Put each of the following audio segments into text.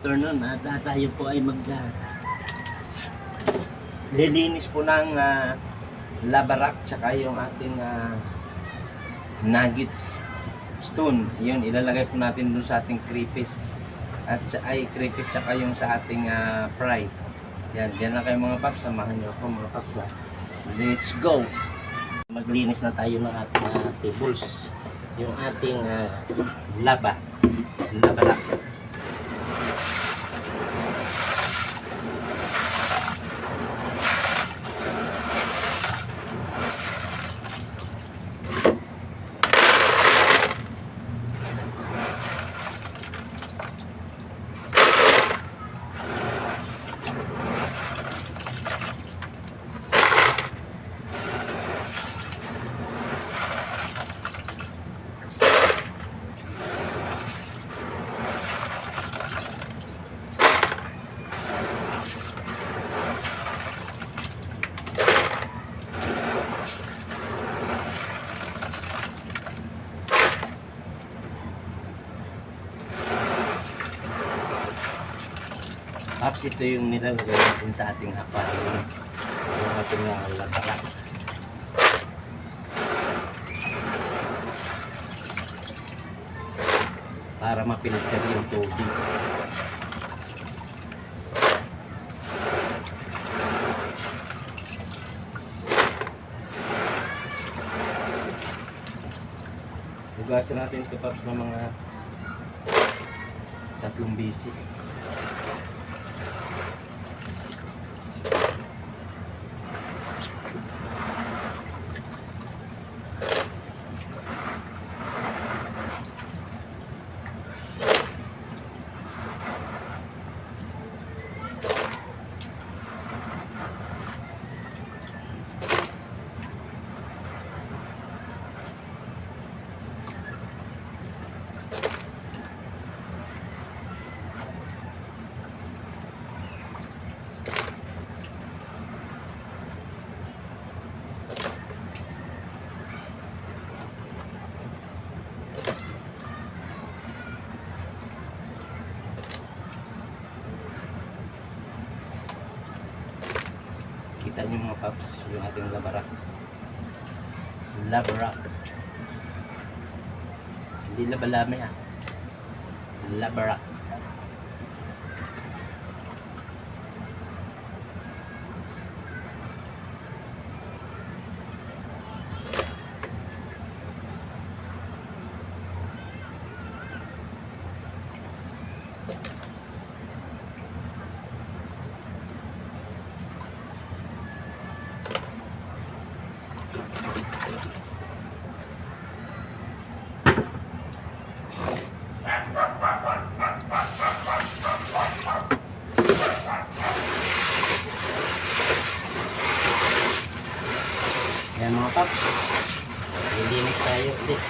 afternoon at tayo po ay lilinis po ng labarak tsaka yung ating nuggets stone. Yun, ilalagay po natin dun sa ating crayfish at crayfish tsaka yung sa ating fry. Yan, dyan lang kayo mga paps, samahan nyo ako mga paps ha. Let's go! Maglinis na tayo ng ating tables, yung ating labarak. Tapos ito yung nilalagay natin sa ating aquarium, yung ating labarak. Para mapilter yung tubig. Hugasan natin ito paps ng mga 3 beses. Kita niyo mga paps, yung ating labarak. Hindi labalame labarak. Yan mga paps, lilinis tayo ulit.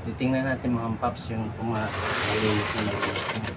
Titingnan natin mga paps yung malinis na malinis.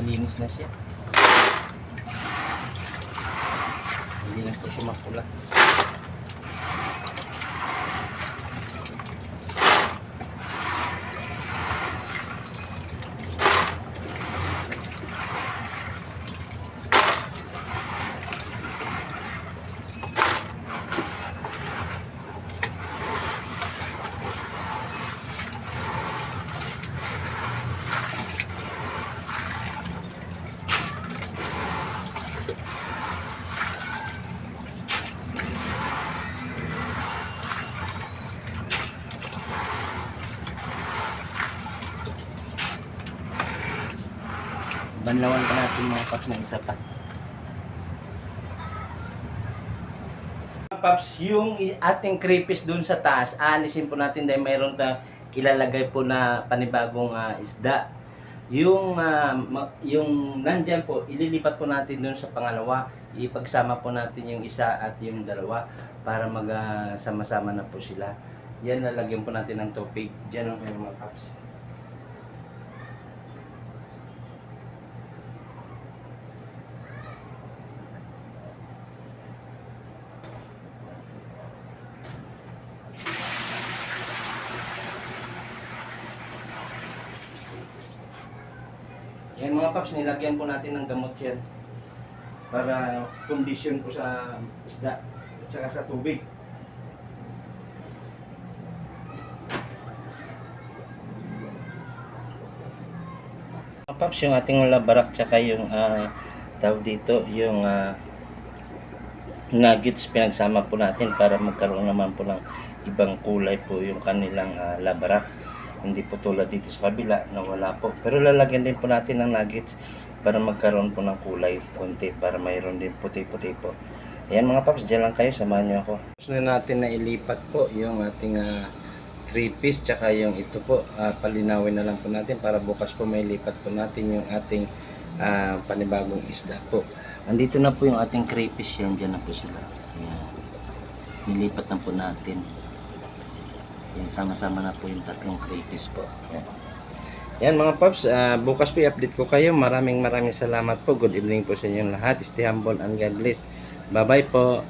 malinis na siya. Hindi lang po siya makula. Banlawan pa natin mga paps ng isa pa. Mga paps, yung ating crayfish dun sa taas, aalisin po natin dahil mayroon ta ilalagay po na panibagong isda. Yung nandyan po, ililipat po natin dun sa pangalawa. Ipagsama po natin yung isa at yung dalawa para magsama-sama na po sila. Yan, lalagyan po natin ng tubig. Diyan lang kayo mga paps. Yan mga paps, nilagyan po natin ng gamot yan para kondisyon po sa isda at saka sa tubig. Mga paps, yung ating labarak tsaka yung tawag dito, yung nuggets pinagsama po natin para magkaroon naman po ng ibang kulay po yung kanilang labarak. Hindi po tulad dito sa kabila na wala po. Pero lalagyan din po natin ng nuggets para magkaroon po ng kulay konti para mayroon din puti-puti po. Ayan mga paps, dyan lang kayo, samahan nyo ako. Gusto na natin na ilipat po yung ating 3-piece tsaka yung ito po. Palinawin na lang po natin para bukas po may lipat po natin yung ating panibagong isda po. Andito na po yung ating crayfish, yan, dyan na po sila. Ayan. Nilipat na po natin. Yan, sama-sama na po yung tatlong crayfish po. Yan mga paps, bukas po i-update ko kayo. Maraming salamat po. Good evening po sa inyong lahat. Stay humble and God bless. Bye bye po.